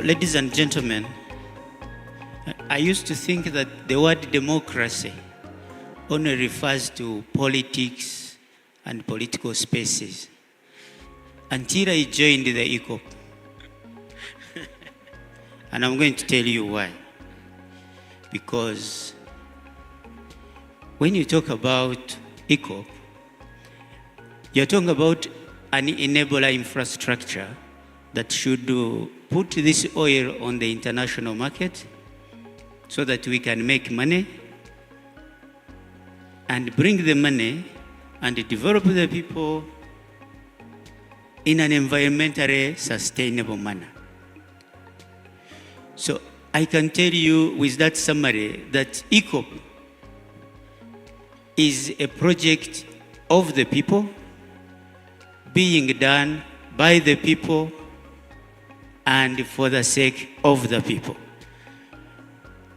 ladies and gentlemen, I used to think that the word democracy only refers to politics and political spaces until I joined the ECOP. And I'm going to tell you why. Because when you talk about ECOP, you're talking about an enabler infrastructure that should put this oil on the international market so that we can make money and bring the money and develop the people in an environmentally sustainable manner. So I can tell you with that summary that ECOP is a project of the people, being done by the people and for the sake of the people.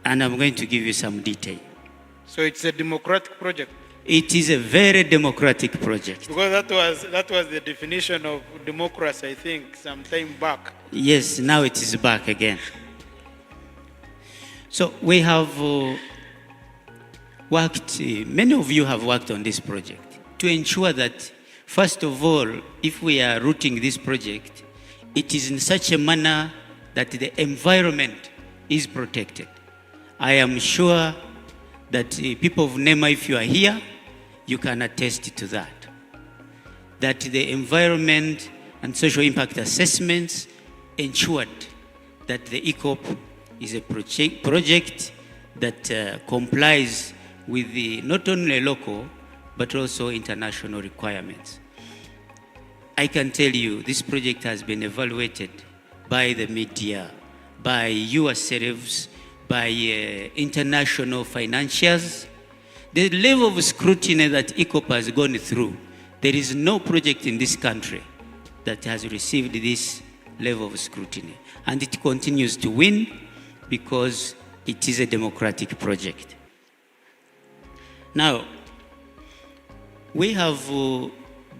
And I'm going to give you some detail. So it's a democratic project? It is a very democratic project. Because that was the definition of democracy, I think, some time back. Yes, now it is back again. So we have worked, many of you have worked on this project to ensure that, first of all, if we are routing this project, it is in such a manner that the environment is protected. I am sure that people of NEMA, if you are here, you can attest to that. That the environment and social impact assessments ensured that the ECOP is a project that complies with the not only local but also international requirements. I can tell you this project has been evaluated by the media, by yourselves, by international financiers. The level of scrutiny that ECOP has gone through, there is no project in this country that has received this level of scrutiny. And it continues to win because it is a democratic project. Now, we have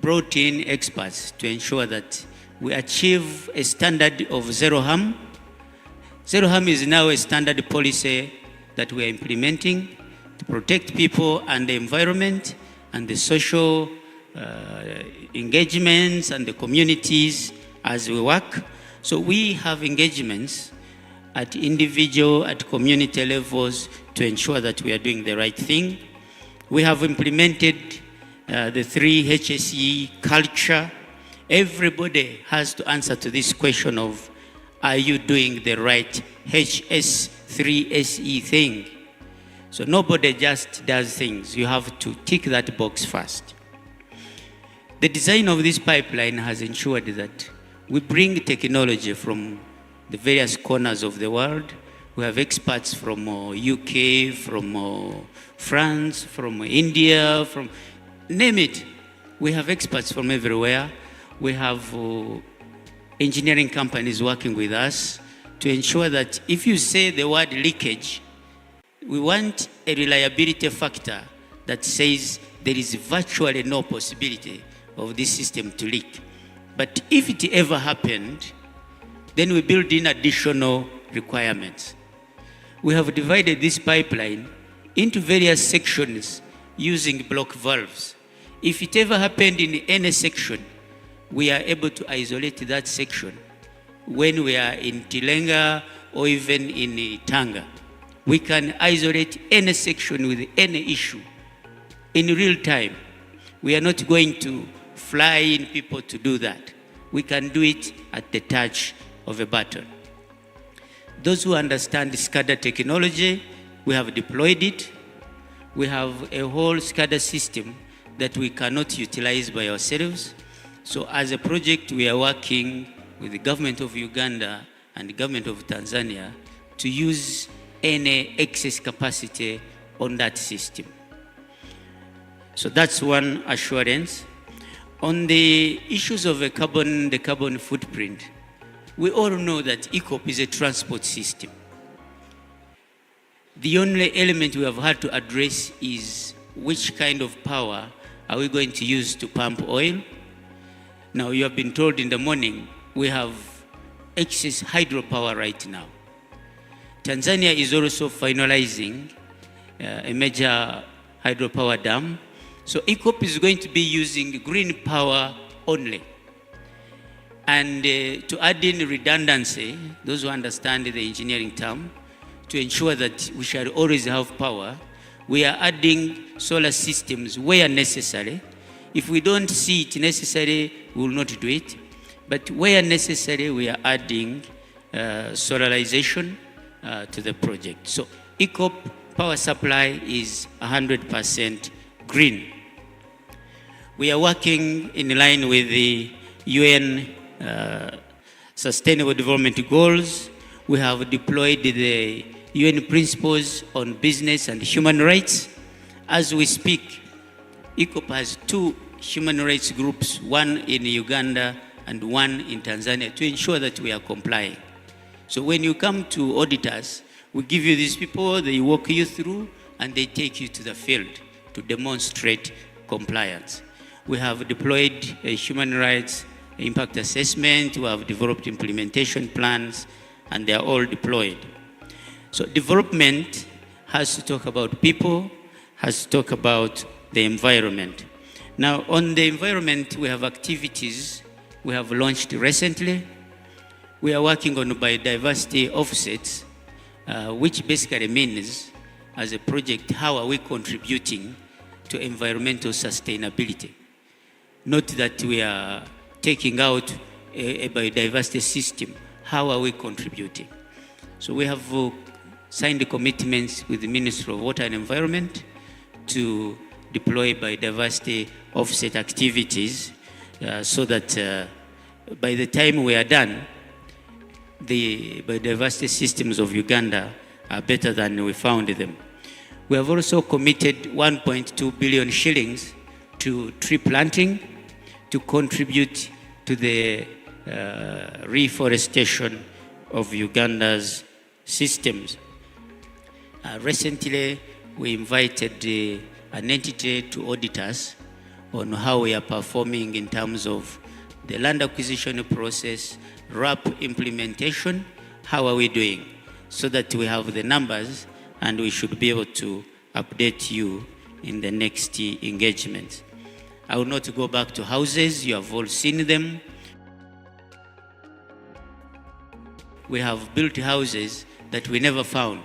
brought in experts to ensure that we achieve a standard of zero harm. Zero harm is now a standard policy that we are implementing to protect people and the environment and the social engagements and the communities as we work. So we have engagements at individual, at community levels to ensure that we are doing the right thing. We have implemented the 3 HSE culture. Everybody has to answer to this question of, are you doing the right HS3SE thing? So nobody just does things. You have to tick that box first. The design of this pipeline has ensured that we bring technology from the various corners of the world. We have experts from UK, from France, from India, from name it. We have experts from everywhere. We have engineering companies working with us to ensure that if you say the word leakage, we want a reliability factor that says there is virtually no possibility of this system to leak. But if it ever happened, then we build in additional requirements. We have divided this pipeline into various sections using block valves. If it ever happened in any section, we are able to isolate that section. When we are in Tilenga or even in Tanga, we can isolate any section with any issue in real time. We are not going to fly in people to do that. We can do it at the touch of a button. Those who understand SCADA technology, we have deployed it. We have a whole SCADA system that we cannot utilize by ourselves. So as a project, we are working with the government of Uganda and the government of Tanzania to use any excess capacity on that system. So that's one assurance. On the issues of the carbon footprint, we all know that ECOP is a transport system. The only element we have had to address is which kind of power are we going to use to pump oil. Now, you have been told in the morning we have excess hydropower right now. Tanzania is also finalizing a major hydropower dam. So EACOP is going to be using green power only. And to add in redundancy, those who understand the engineering term, to ensure that we shall always have power, we are adding solar systems where necessary. If we don't see it necessary, we will not do it. But where necessary, we are adding solarization to the project. So EACOP power supply is 100% green. We are working in line with the UN Sustainable Development Goals. We have deployed the UN principles on business and human rights. As we speak, EACOP has 2 human rights groups, one in Uganda and one in Tanzania, to ensure that we are complying. So when you come to auditors, we give you these people, they walk you through, and they take you to the field to demonstrate compliance. We have deployed a human rights impact assessment, we have developed implementation plans, and they are all deployed. So development has to talk about people, has to talk about the environment. Now, on the environment, we have activities we have launched recently. We are working on biodiversity offsets, which basically means, as a project, how are we contributing to environmental sustainability? Not that we are taking out a biodiversity system. How are we contributing? So we have signed commitments with the Ministry of Water and Environment to deploy biodiversity offset activities so that by the time we are done, the biodiversity systems of Uganda are better than we found them. We have also committed 1.2 billion shillings to tree planting to contribute to the reforestation of Uganda's systems. Recently, we invited an entity to audit us on how we are performing in terms of the land acquisition process, RAP implementation, how are we doing, so that we have the numbers and we should be able to update you in the next engagement. I will not go back to houses, you have all seen them. We have built houses that we never found.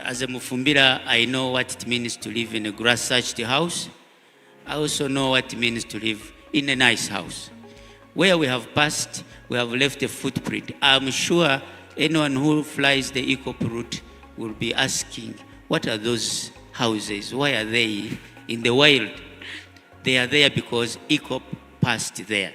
As a Mufumbira, I know what it means to live in a grass-thatched house. I also know what it means to live in a nice house. Where we have passed, we have left a footprint. I'm sure anyone who flies the EACOP route will be asking, what are those houses? Why are they in the wild? They are there because EACOP passed there.